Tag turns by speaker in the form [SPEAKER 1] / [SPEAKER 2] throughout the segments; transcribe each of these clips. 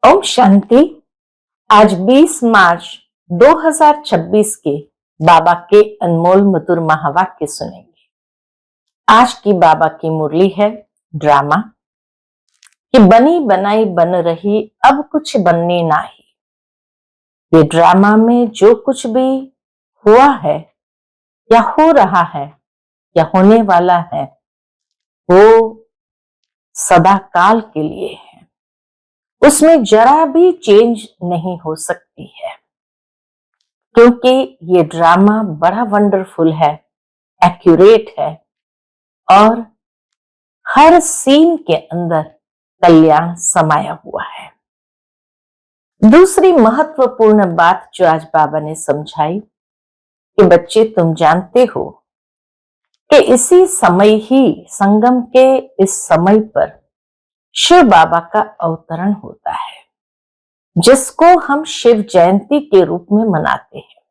[SPEAKER 1] ओम शांति। आज 20 मार्च 2026 के बाबा के अनमोल मधुर महावाक्य सुनेंगे। आज की बाबा की मुरली है ड्रामा कि बनी बनाई बन रही अब कुछ बननी नाही। ये ड्रामा में जो कुछ भी हुआ है या हो रहा है या होने वाला है वो सदा काल के लिए है। उसमें जरा भी चेंज नहीं हो सकती है, क्योंकि ये ड्रामा बड़ा वंडरफुल है, एक्यूरेट है और हर सीन के अंदर कल्याण समाया हुआ है। दूसरी महत्वपूर्ण बात जो आज बाबा ने समझाई कि बच्चे तुम जानते हो कि इसी समय ही संगम के इस समय पर शिव बाबा का अवतरण होता है, जिसको हम शिव जयंती के रूप में मनाते हैं।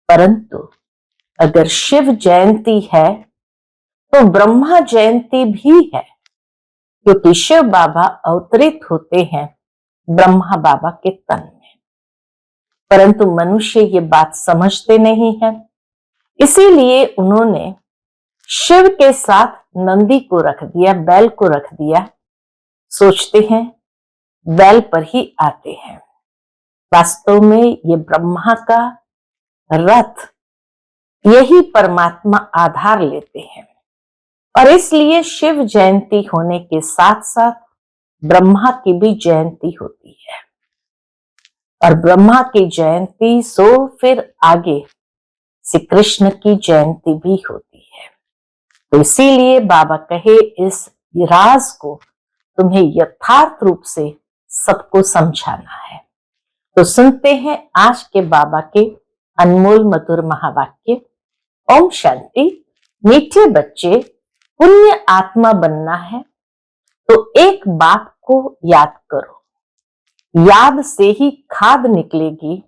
[SPEAKER 1] परंतु अगर शिव जयंती है तो ब्रह्मा जयंती भी है, क्योंकि शिव बाबा अवतरित होते हैं ब्रह्मा बाबा के तन में। परंतु मनुष्य ये बात समझते नहीं है, इसीलिए उन्होंने शिव के साथ नंदी को रख दिया, बैल को रख दिया। सोचते हैं बैल पर ही आते हैं। वास्तव में ये ब्रह्मा का रथ, यही परमात्मा आधार लेते हैं और इसलिए शिव जयंती होने के साथ साथ ब्रह्मा की भी जयंती होती है। और ब्रह्मा की जयंती सो फिर आगे श्री कृष्ण की जयंती भी होती है। तो इसीलिए बाबा कहे इस राज को तुम्हें यथार्थ रूप से सबको समझाना है। तो सुनते हैं आज के बाबा के अनमोल मधुर महावाक्य। ओम शांति। मीठे बच्चे, पुण्य आत्मा बनना है तो एक बात को याद करो, याद से ही खाद निकलेगी,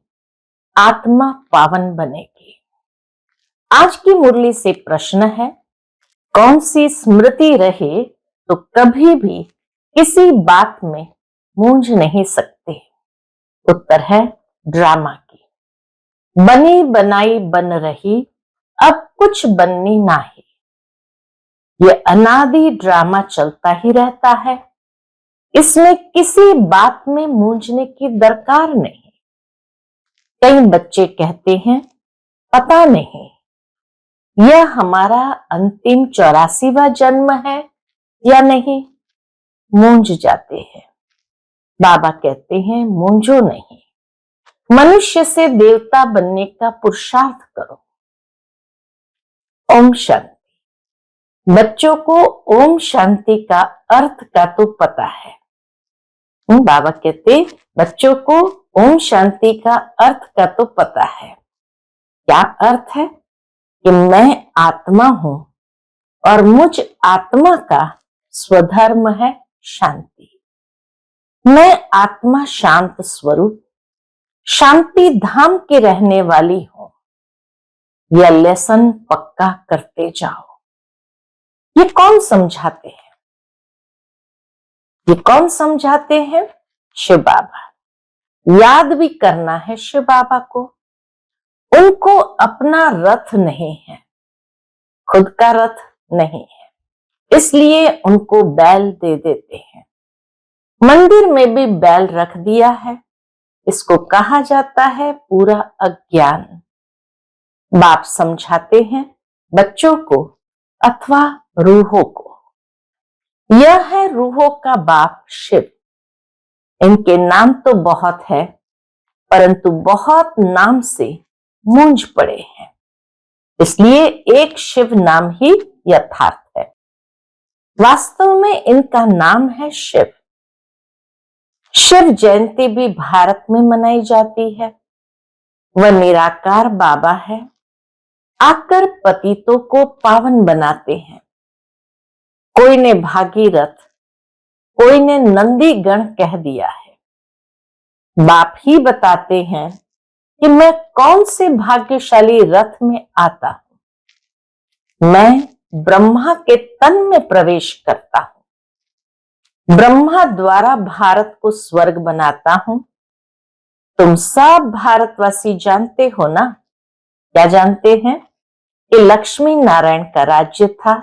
[SPEAKER 1] आत्मा पावन बनेगी। आज की मुरली से प्रश्न है, कौन सी स्मृति रहे तो कभी भी किसी बात में मूंझ नहीं सकते। उत्तर है ड्रामा की। बनी बनाई बन रही अब कुछ बननी नाही। ये अनादि ड्रामा चलता ही रहता है, इसमें किसी बात में मूंझने की दरकार नहीं। कई बच्चे कहते हैं पता नहीं यह हमारा अंतिम 84वां जन्म है या नहीं, मूंझ जाते हैं। बाबा कहते हैं मूंझो नहीं, मनुष्य से देवता बनने का पुरुषार्थ करो। ओम शांति। बच्चों को ओम शांति का अर्थ का तो पता है। बाबा कहते बच्चों को ओम शांति का अर्थ का तो पता है। क्या अर्थ है? कि मैं आत्मा हूं और मुझ आत्मा का स्वधर्म है शांति। मैं आत्मा शांत स्वरूप शांति धाम के रहने वाली हूं। यह लेसन पक्का करते जाओ। ये कौन समझाते हैं? ये कौन समझाते हैं? शिव बाबा। याद भी करना है शिव बाबा को। उनको अपना रथ नहीं है, खुद का रथ नहीं है, इसलिए उनको बैल दे देते हैं। मंदिर में भी बैल रख दिया है। इसको कहा जाता है पूरा अज्ञान। बाप समझाते हैं बच्चों को अथवा रूहों को। यह है रूहों का बाप शिव। इनके नाम तो बहुत है, परंतु बहुत नाम से मूंझ पड़े हैं, इसलिए एक शिव नाम ही यथार्थ है। वास्तव में इनका नाम है शिव। शिव जयंती भी भारत में मनाई जाती है। वह निराकार बाबा है, आकर पतितों को पावन बनाते हैं। कोई ने भागीरथ, कोई ने नंदी गण कह दिया है। बाप ही बताते हैं कि मैं कौन से भाग्यशाली रथ में आता हूं। मैं ब्रह्मा के तन में प्रवेश करता हूं। ब्रह्मा द्वारा भारत को स्वर्ग बनाता हूं। तुम सब भारतवासी जानते हो ना, क्या जानते हैं कि लक्ष्मी नारायण का राज्य था।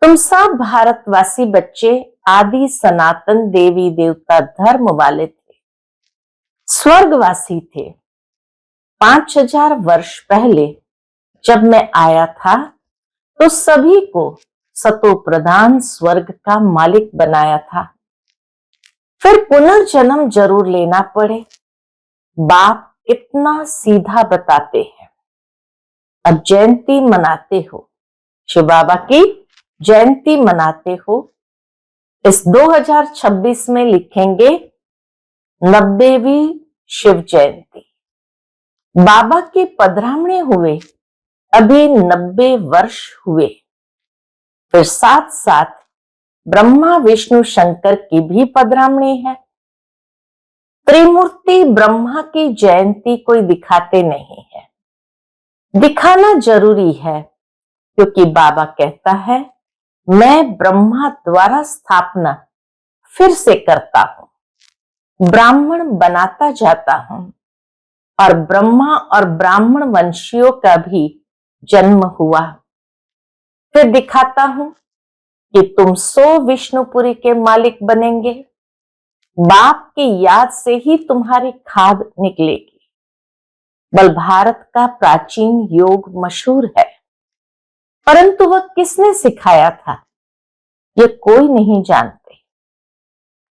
[SPEAKER 1] तुम सब भारतवासी बच्चे आदि सनातन देवी देवता धर्म वाले थे, स्वर्गवासी थे। 5000 वर्ष पहले जब मैं आया था तो सभी को सतो प्रधान स्वर्ग का मालिक बनाया था। फिर पुनर्जन्म जरूर लेना पड़े। बाप कितना सीधा बताते हैं। अब जयंती मनाते हो, शिव बाबा की जयंती मनाते हो। इस 2026 में लिखेंगे 90वीं शिव जयंती। बाबा के पधरामणे हुए अभी 90 वर्ष हुए। फिर साथ साथ ब्रह्मा विष्णु शंकर की भी पधरामणी है। त्रिमूर्ति ब्रह्मा की जयंती कोई दिखाते नहीं है। दिखाना जरूरी है, क्योंकि बाबा कहता है मैं ब्रह्मा द्वारा स्थापना फिर से करता हूं, ब्राह्मण बनाता जाता हूं, और ब्रह्मा और ब्राह्मण वंशियों का भी जन्म हुआ। फिर दिखाता हूं कि तुम 100 विष्णुपुरी के मालिक बनेंगे। बाप की याद से ही तुम्हारी खाद निकलेगी। बल भारत का प्राचीन योग मशहूर है, परंतु वह किसने सिखाया था ये कोई नहीं जानते।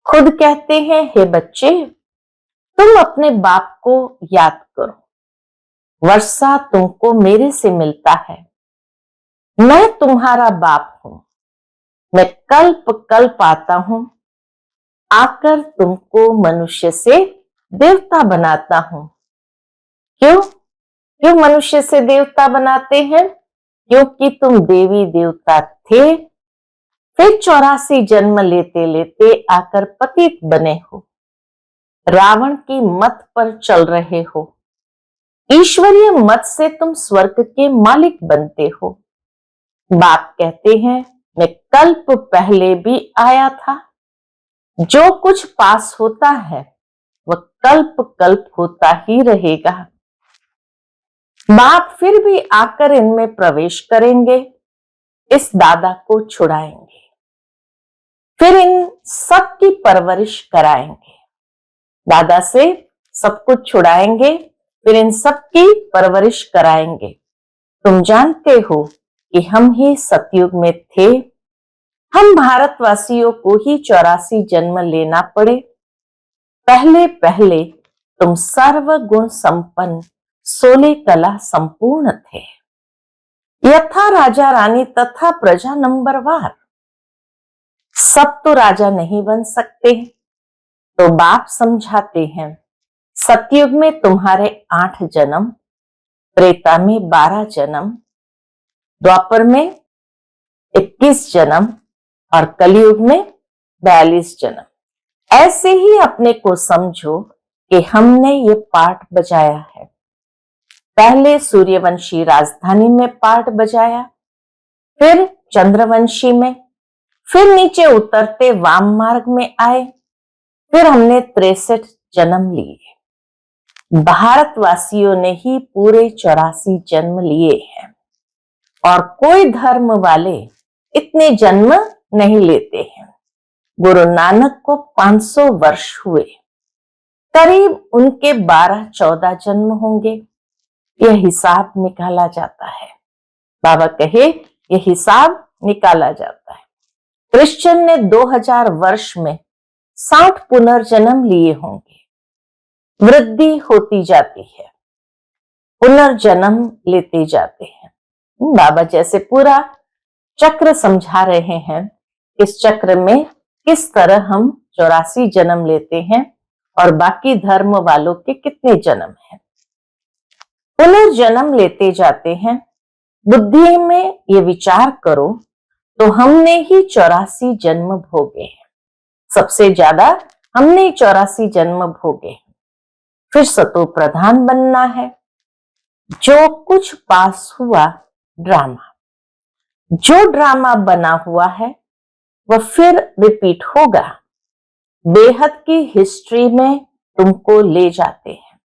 [SPEAKER 1] खुद कहते हैं हे बच्चे, तुम अपने बाप को याद करो। वर्षा तुमको मेरे से मिलता है। मैं तुम्हारा बाप हूं। मैं कल्प कल्प आता हूं, आकर तुमको मनुष्य से देवता बनाता हूं। क्यों क्यों मनुष्य से देवता बनाते हैं? क्योंकि तुम देवी देवता थे, फिर 84 जन्म लेते लेते आकर पतित बने हो। रावण की मत पर चल रहे हो। ईश्वरीय मत से तुम स्वर्ग के मालिक बनते हो। बाप कहते हैं मैं कल्प पहले भी आया था। जो कुछ पास होता है वह कल्प कल्प होता ही रहेगा। बाप फिर भी आकर इनमें प्रवेश करेंगे, इस दादा को छुड़ाएंगे, फिर इन सब की परवरिश कराएंगे। दादा से सब कुछ छुड़ाएंगे, फिर इन सब की परवरिश कराएंगे। तुम जानते हो कि हम ही सतयुग में थे। हम भारतवासियों को ही 84 जन्म लेना पड़े। पहले पहले तुम सर्वगुण संपन्न 16 कला संपूर्ण थे, यथा राजा रानी तथा प्रजा नंबरवार। सब तो राजा नहीं बन सकते, तो बाप समझाते हैं सतयुग में तुम्हारे 8 जन्म, त्रेता में 12 जन्म, द्वापर में 21 जन्म और कलयुग में 42 जन्म। ऐसे ही अपने को समझो कि हमने ये पाठ बजाया है। पहले सूर्यवंशी राजधानी में पाठ बजाया, फिर चंद्रवंशी में, फिर नीचे उतरते वाम मार्ग में आए, फिर हमने 63 जन्म लिए। भारतवासियों ने ही पूरे 84 जन्म लिए हैं, और कोई धर्म वाले इतने जन्म नहीं लेते हैं। गुरु नानक को 500 वर्ष हुए, करीब उनके 12-14 जन्म होंगे। यह हिसाब निकाला जाता है। बाबा कहे यह हिसाब निकाला जाता है। क्रिश्चियन ने 2000 वर्ष में 60 पुनर्जन्म लिए होंगे। वृद्धि होती जाती है, पुनर्जन्म लेते जाते हैं। बाबा जैसे पूरा चक्र समझा रहे हैं। इस चक्र में किस तरह हम 84 जन्म लेते हैं और बाकी धर्म वालों के कितने जन्म हैं। पुनर्जन्म लेते जाते हैं। बुद्धि में ये विचार करो तो हमने ही 84 जन्म भोगे हैं। सबसे ज्यादा हमने 84 जन्म भोगे हैं। फिर सतो प्रधान बनना है। जो कुछ पास हुआ ड्रामा, जो ड्रामा बना हुआ है वह फिर रिपीट होगा। बेहद की हिस्ट्री में तुमको ले जाते हैं।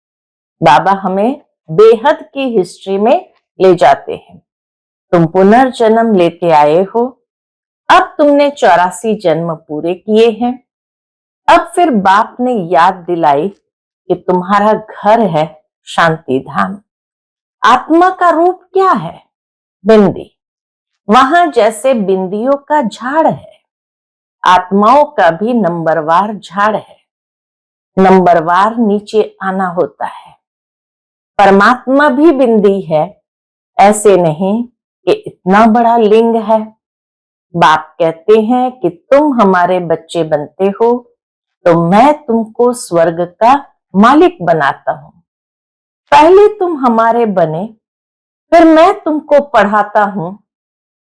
[SPEAKER 1] बाबा हमें बेहद की हिस्ट्री में ले जाते हैं। तुम पुनर्जन्म लेके आए हो। अब तुमने 84 जन्म पूरे किए हैं। अब फिर बाप ने याद दिलाई कि तुम्हारा घर है शांति धाम। आत्मा का रूप क्या है? बिंदी। वहां जैसे बिंदियों का झाड़ है, आत्माओं का भी नंबरवार झाड़ है। नंबरवार नीचे आना होता है। परमात्मा भी बिंदी है, ऐसे नहीं कि इतना बड़ा लिंग है। बाप कहते हैं कि तुम हमारे बच्चे बनते हो तो मैं तुमको स्वर्ग का मालिक बनाता हूं। पहले तुम हमारे बने, फिर मैं तुमको पढ़ाता हूं।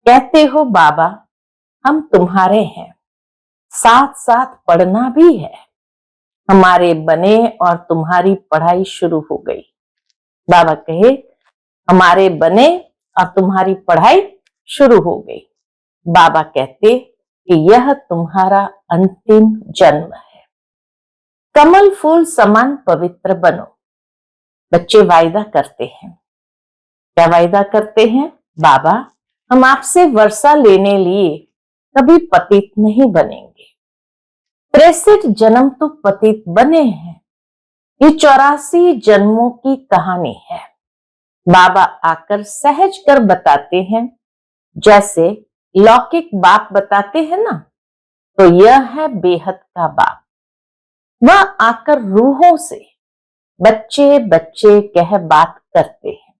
[SPEAKER 1] कहते हो बाबा हम तुम्हारे हैं, साथ साथ पढ़ना भी है। हमारे बने और तुम्हारी पढ़ाई शुरू हो गई। बाबा कहे हमारे बने और तुम्हारी पढ़ाई शुरू हो गई। बाबा कहते कि यह तुम्हारा अंतिम जन्म है। कमल फूल समान पवित्र बनो। बच्चे वायदा करते हैं। क्या वायदा करते हैं? बाबा हम आपसे वर्षा लेने लिए कभी पतित नहीं बनेंगे। 63 जन्म तो पतित बने हैं। ये 84 जन्मों की कहानी है। बाबा आकर सहज कर बताते हैं, जैसे लौकिक बाप बताते हैं ना, तो यह है बेहद का बाप। वह आकर रूहों से बच्चे बच्चे कह बात करते हैं।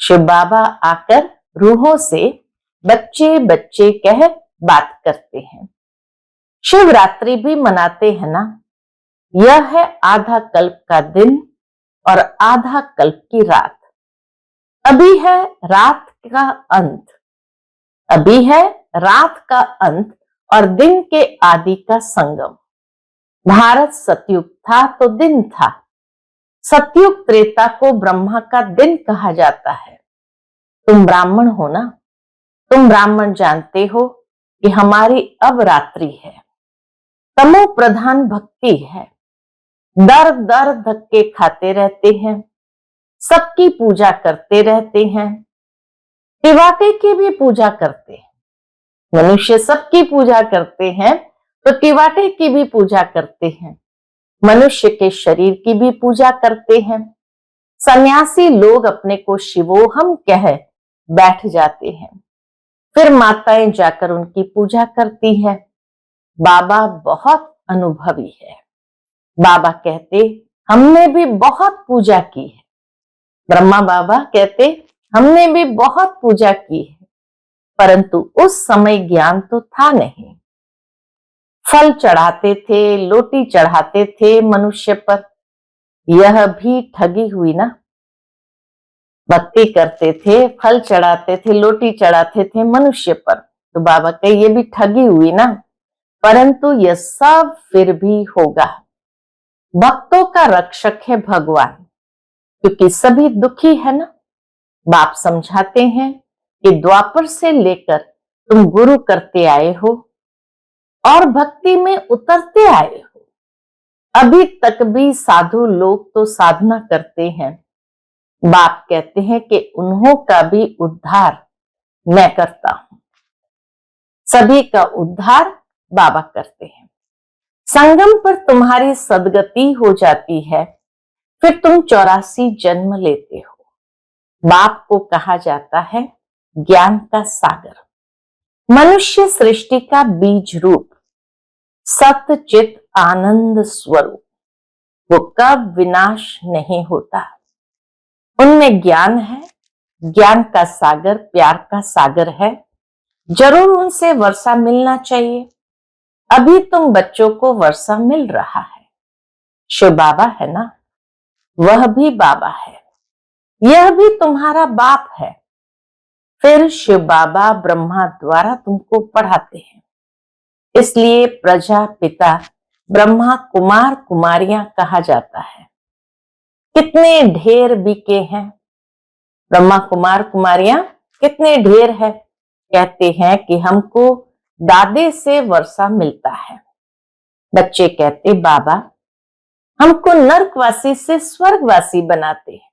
[SPEAKER 1] शिव बाबा आकर रूहों से बच्चे बच्चे कह बात करते हैं। शिवरात्रि भी मनाते हैं ना। यह है आधा कल्प का दिन और आधा कल्प की रात। अभी है रात का अंत। अभी है रात का अंत और दिन के आदि का संगम। भारत सतयुग था तो दिन था। सतयुग त्रेता को ब्रह्मा का दिन कहा जाता है। तुम ब्राह्मण हो ना, तुम ब्राह्मण जानते हो कि हमारी अब रात्रि है। तमो प्रधान भक्ति है। दर दर धक्के खाते रहते हैं, सबकी पूजा करते रहते हैं। तिवाटे की भी पूजा करते हैं। मनुष्य सबकी पूजा करते हैं तो तिवाटे की भी पूजा करते हैं। मनुष्य के शरीर की भी पूजा करते हैं। सन्यासी लोग अपने को शिवोहम कह बैठ जाते हैं। फिर माताएं जाकर उनकी पूजा करती है। बाबा बहुत अनुभवी है। बाबा कहते हमने भी बहुत पूजा की है। ब्रह्मा बाबा कहते हमने भी बहुत पूजा की है, परंतु उस समय ज्ञान तो था नहीं। फल चढ़ाते थे, लोटी चढ़ाते थे मनुष्य पर। यह भी ठगी हुई ना। भक्ति करते थे, फल चढ़ाते थे, लोटी चढ़ाते थे मनुष्य पर, तो बाबा कहे ये भी ठगी हुई ना। परंतु यह सब फिर भी होगा। भक्तों का रक्षक है भगवान, क्योंकि सभी दुखी है ना। बाप समझाते हैं कि द्वापर से लेकर तुम गुरु करते आए हो और भक्ति में उतरते आए हो। अभी तक भी साधु लोग तो साधना करते हैं। बाप कहते हैं कि उन्हों का भी उद्धार मैं करता हूं। सभी का उद्धार बाबा करते हैं। संगम पर तुम्हारी सदगति हो जाती है, फिर तुम 84 जन्म लेते हो। बाप को कहा जाता है ज्ञान का सागर। मनुष्य सृष्टि का बीज रूप, सत्य चित आनंद स्वरूप, वो कब विनाश नहीं होता। उनमें ज्ञान है। ज्ञान का सागर प्यार का सागर है। जरूर उनसे वर्षा मिलना चाहिए। अभी तुम बच्चों को वर्षा मिल रहा है। शिव बाबा है ना, वह भी बाबा है। यह भी तुम्हारा बाप है। फिर शिव बाबा ब्रह्मा द्वारा तुमको पढ़ाते हैं। इसलिए प्रजापिता ब्रह्मा कुमार कुमारियां कहा जाता है। कितने ढेर बिके हैं ब्रह्मा कुमार कुमारियां, कितने ढेर है। कहते हैं कि हमको दादे से वर्षा मिलता है। बच्चे कहते, बाबा हमको नरकवासी से स्वर्गवासी बनाते हैं।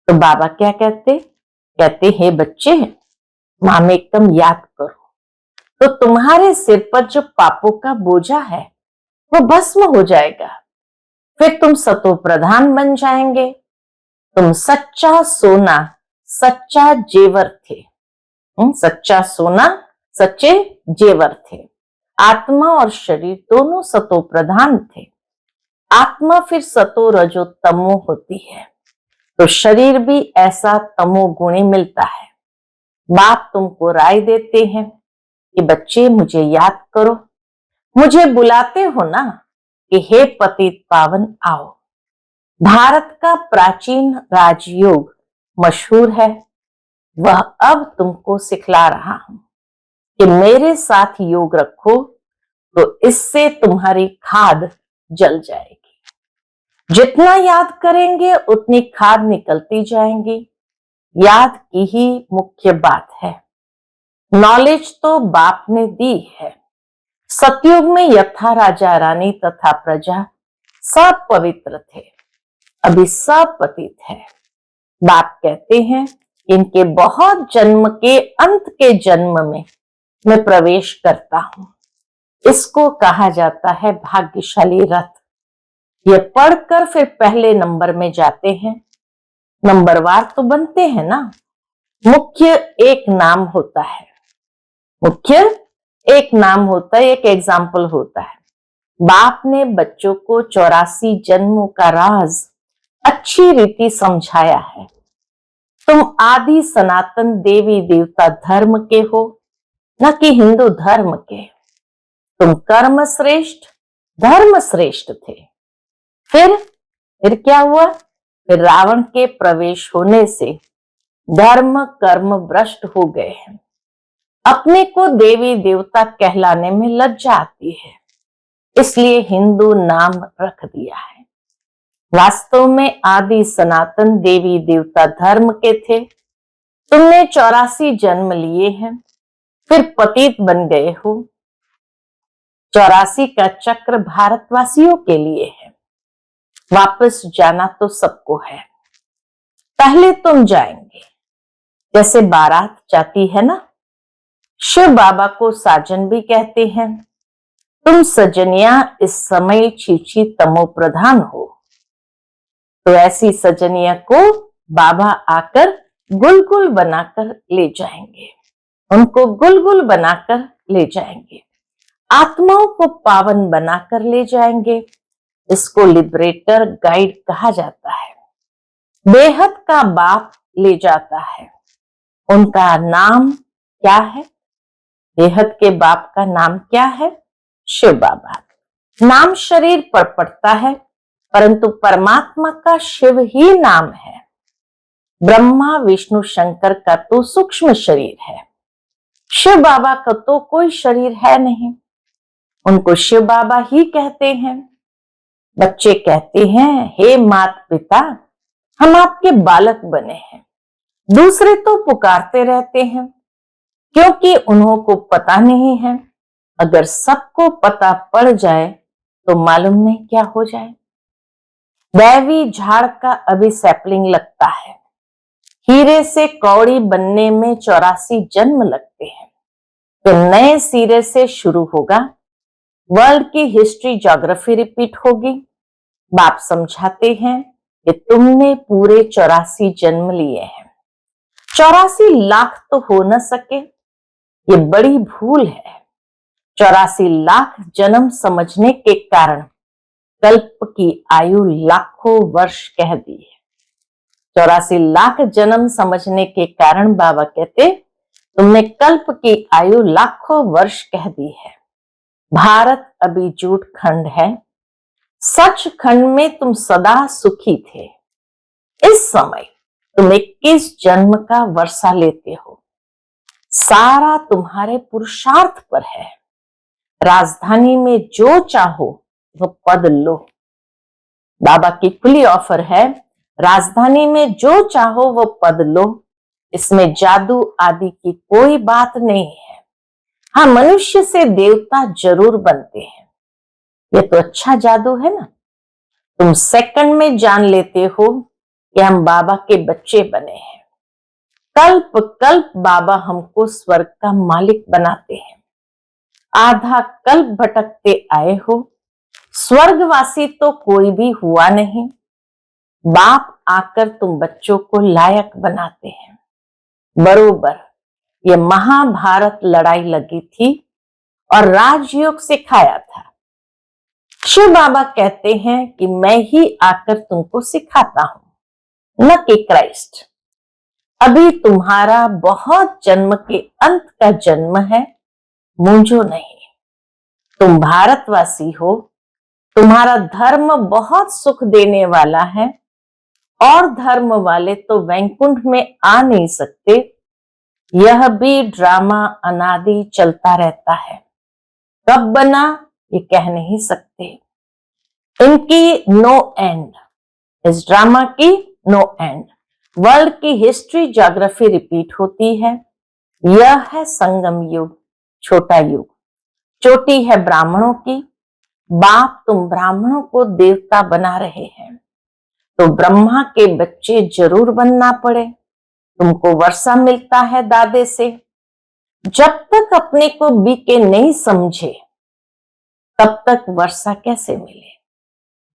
[SPEAKER 1] तो बाबा क्या कहते? कहते, हे बच्चे, माँ में एकदम याद करो तो तुम्हारे सिर पर जो पापों का बोझा है वो भस्म हो जाएगा। फिर तुम सतो प्रधान बन जाएंगे। तुम सच्चा सोना, सच्चा जेवर थे। सच्चा सोना, सच्चे जेवर थे। आत्मा और शरीर दोनों सतो प्रधान थे। आत्मा फिर सतो रजो तमो होती है, तो शरीर भी ऐसा तमोगुणी मिलता है। बाप तुमको राय देते हैं कि बच्चे मुझे याद करो, मुझे बुलाते हो ना कि हे पतित पावन आओ। भारत का प्राचीन राजयोग मशहूर है, वह अब तुमको सिखला रहा हूं कि मेरे साथ योग रखो तो इससे तुम्हारी खाद जल जाएगी। जितना याद करेंगे उतनी खाद निकलती जाएंगी। याद की ही मुख्य बात है। नॉलेज तो बाप ने दी है। सतयुग में यथा राजा रानी तथा प्रजा सब पवित्र थे, अभी सब पतित है। बाप कहते हैं इनके बहुत जन्म के अंत के जन्म में मैं प्रवेश करता हूं। इसको कहा जाता है भाग्यशाली रथ। ये पढ़कर फिर पहले नंबर में जाते हैं। नंबरवार तो बनते हैं ना। मुख्य एक नाम होता है, मुख्य एक नाम होता है, एक एग्जाम्पल होता है। बाप ने बच्चों को 84 जन्मों का राज अच्छी रीति समझाया है। तुम आदि सनातन देवी देवता धर्म के हो, न कि हिंदू धर्म के। तुम कर्म श्रेष्ठ, धर्म श्रेष्ठ थे। फिर क्या हुआ? फिर रावण के प्रवेश होने से धर्म कर्म भ्रष्ट हो गए हैं। अपने को देवी देवता कहलाने में लज्जा आती है, इसलिए हिंदू नाम रख दिया है। वास्तव में आदि सनातन देवी देवता धर्म के थे। तुमने 84 जन्म लिए हैं, फिर पतित बन गए हो। 84 का चक्र भारतवासियों के लिए है। वापस जाना तो सबको है। पहले तुम जाएंगे, जैसे बारात जाती है ना। शिव बाबा को साजन भी कहते हैं। तुम सजनिया इस समय छीछी तमो प्रधान हो, तो ऐसी सजनिया को बाबा आकर गुलगुल बनाकर ले जाएंगे। उनको गुलगुल बनाकर ले जाएंगे, आत्माओं को पावन बनाकर ले जाएंगे। इसको लिबरेटर गाइड कहा जाता है। बेहद का बाप ले जाता है। उनका नाम क्या है? बेहद के बाप का नाम क्या है? शिव बाबा। नाम शरीर पर पड़ता है, परंतु परमात्मा का शिव ही नाम है। ब्रह्मा विष्णु शंकर का तो सूक्ष्म शरीर है। शिव बाबा का तो कोई शरीर है नहीं, उनको शिव बाबा ही कहते हैं। बच्चे कहते हैं, हे माता पिता, हम आपके बालक बने हैं। दूसरे तो पुकारते रहते हैं, क्योंकि उन्हों को पता नहीं है। अगर सबको पता पड़ जाए तो मालूम नहीं क्या हो जाए। दैवी झाड़ का अभी सैपलिंग लगता है। हीरे से कौड़ी बनने में 84 जन्म लगते हैं, तो नए सिरे से शुरू होगा। वर्ल्ड की हिस्ट्री ज्योग्राफी रिपीट होगी। बाप समझाते हैं कि तुमने पूरे 84 जन्म लिए हैं। 84 लाख तो हो न सके, ये बड़ी भूल है। 84 लाख जन्म समझने के कारण कल्प की आयु लाखों वर्ष कह दी है। 84 लाख जन्म समझने के कारण बाबा कहते तुमने कल्प की आयु लाखों वर्ष कह दी है। भारत अभी झूठ खंड है, सच खंड में तुम सदा सुखी थे। इस समय तुम 21 जन्म का वर्षा लेते हो। सारा तुम्हारे पुरुषार्थ पर है। राजधानी में जो चाहो वो पद लो। बाबा की खुली ऑफर है, राजधानी में जो चाहो वो पद लो। इसमें जादू आदि की कोई बात नहीं है। हाँ, मनुष्य से देवता जरूर बनते हैं। ये तो अच्छा जादू है ना। तुम सेकंड में जान लेते हो कि हम बाबा के बच्चे बने हैं। कल्प कल्प बाबा हमको स्वर्ग का मालिक बनाते हैं। आधा कल्प भटकते आए हो, स्वर्गवासी तो कोई भी हुआ नहीं। बाप आकर तुम बच्चों को लायक बनाते हैं। बरोबर ये महाभारत लड़ाई लगी थी और राजयोग सिखाया था। शिव बाबा कहते हैं कि मैं ही आकर तुमको सिखाता हूं, न कि क्राइस्ट। अभी तुम्हारा बहुत जन्म के अंत का जन्म है, मूंझो नहीं। तुम भारतवासी हो, तुम्हारा धर्म बहुत सुख देने वाला है और धर्म वाले तो वैकुंठ में आ नहीं सकते। यह भी ड्रामा अनादि चलता रहता है। कब बना ये कह नहीं सकते। इनकी नो एंड, इस ड्रामा की नो एंड। वर्ल्ड की हिस्ट्री ज्योग्राफी रिपीट होती है। यह है संगम युग, छोटा युग। चोटी है ब्राह्मणों की। बाप तुम ब्राह्मणों को देवता बना रहे हैं, तो ब्रह्मा के बच्चे जरूर बनना पड़े। तुमको वर्षा मिलता है दादे से। जब तक अपने को बीके नहीं समझे तब तक वर्षा कैसे मिले।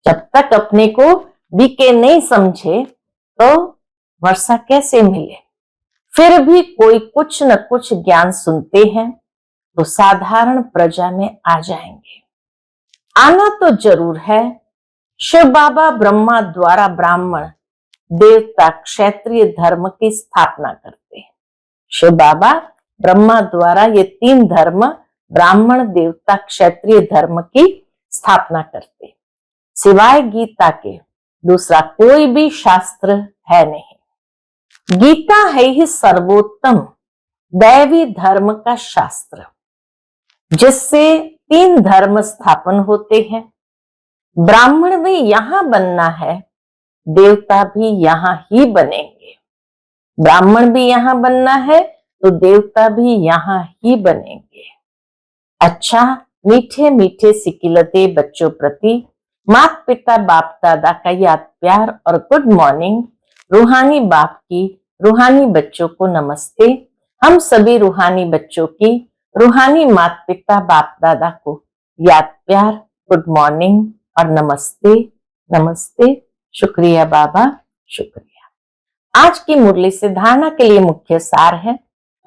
[SPEAKER 1] जब तक अपने को बीके नहीं समझे तो वर्षा कैसे मिले। फिर भी कोई कुछ न कुछ ज्ञान सुनते हैं तो साधारण प्रजा में आ जाएंगे। आना तो जरूर है। शिव बाबा ब्रह्मा द्वारा ब्राह्मण देवता क्षत्रिय धर्म की स्थापना करते हैं। शिव बाबा ब्रह्मा द्वारा ये तीन धर्म ब्राह्मण देवता क्षत्रिय धर्म की स्थापना करते। सिवाय गीता के दूसरा कोई भी शास्त्र है नहीं। गीता है ही सर्वोत्तम दैवी धर्म का शास्त्र, जिससे तीन धर्म स्थापन होते हैं। ब्राह्मण भी यहां बनना है, देवता भी यहां ही बनेंगे। ब्राह्मण भी यहां बनना है तो देवता भी यहां ही बनेंगे। अच्छा, मीठे मीठे सिकिलते बच्चों प्रति माता पिता बाप दादा का याद प्यार और गुड मॉर्निंग। रूहानी बाप की रूहानी बच्चों को नमस्ते। हम सभी रूहानी बच्चों की रूहानी माता पिता बाप दादा को याद प्यार, गुड मॉर्निंग और नमस्ते। नमस्ते। शुक्रिया बाबा, शुक्रिया। आज की मुरली से धारणा के लिए मुख्य सार है।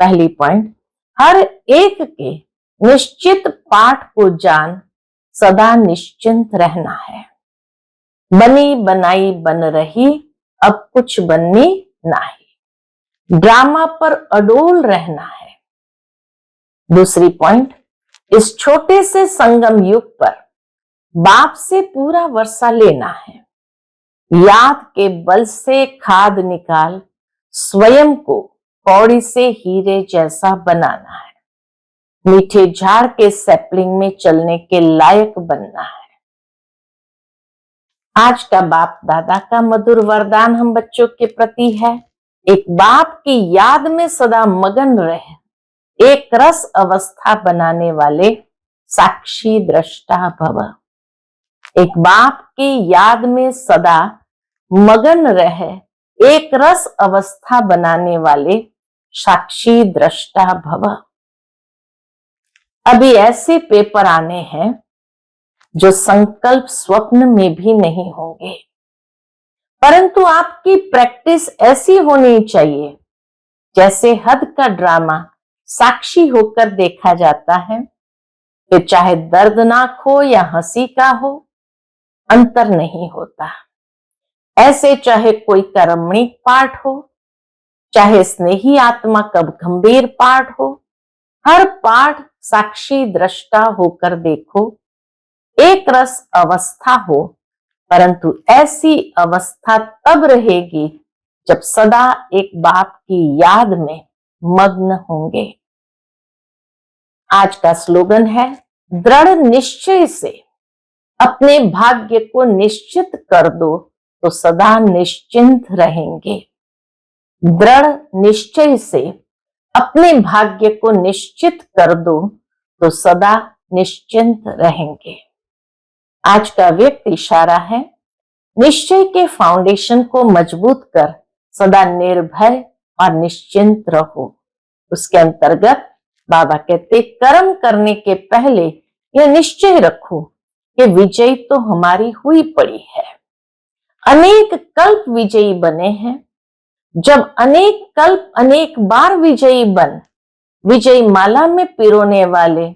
[SPEAKER 1] पहली पॉइंट, हर एक के निश्चित पाठ को जान सदा निश्चिंत रहना है। बनी बनाई बन रही, अब कुछ बननी नहीं। ड्रामा पर अडोल रहना है। दूसरी पॉइंट, इस छोटे से संगम युग पर बाप से पूरा वर्षा लेना है। याद के बल से खाद निकाल स्वयं को कौड़ी से हीरे जैसा बनाना है। मीठे झाड़ के सैपलिंग में चलने के लायक बनना है। आज का बाप दादा का मधुर वरदान हम बच्चों के प्रति है। एक बाप की याद में सदा मगन रहे, एक रस अवस्था बनाने वाले साक्षी दृष्टा भव। एक बाप की याद में सदा मगन रहे, एक रस अवस्था बनाने वाले साक्षी दृष्टा भव। अभी ऐसे पेपर आने हैं जो संकल्प स्वप्न में भी नहीं होंगे, परंतु आपकी प्रैक्टिस ऐसी होनी चाहिए जैसे हद का ड्रामा साक्षी होकर देखा जाता है। फिर चाहे दर्दनाक हो या हंसी का हो, अंतर नहीं होता। ऐसे चाहे कोई कर्मणिक पाठ हो, चाहे स्नेही आत्मा का गंभीर पाठ हो, हर पाठ साक्षी दृष्टा होकर देखो। एक रस अवस्था हो, परंतु ऐसी अवस्था तब रहेगी जब सदा एक बाप की याद में मग्न होंगे। आज का स्लोगन है, दृढ़ निश्चय से अपने भाग्य को निश्चित कर दो तो सदा निश्चिंत रहेंगे। दृढ़ निश्चय से अपने भाग्य को निश्चित कर दो तो सदा निश्चिंत रहेंगे। आज का व्यक्त इशारा है, निश्चय के फाउंडेशन को मजबूत कर सदा निर्भय और निश्चिंत रहो। उसके अंतर्गत बाबा कहते, कर्म करने के पहले यह निश्चय रखो कि विजय तो हमारी हुई पड़ी है। अनेक कल्प विजयी बने हैं। जब अनेक कल्प अनेक बार विजयी बन विजयी माला में पिरोने वाले,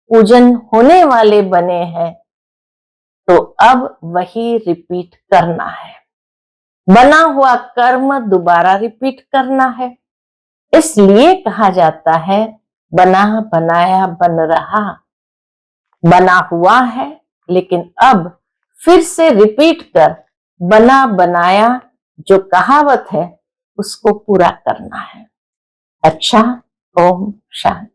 [SPEAKER 1] पूजन होने वाले बने हैं, तो अब वही रिपीट करना है। बना हुआ कर्म दोबारा रिपीट करना है। इसलिए कहा जाता है, बना बनाया बन रहा। बना हुआ है, लेकिन अब फिर से रिपीट कर बना बनाया जो कहावत है उसको पूरा करना है। अच्छा, ओम शांति।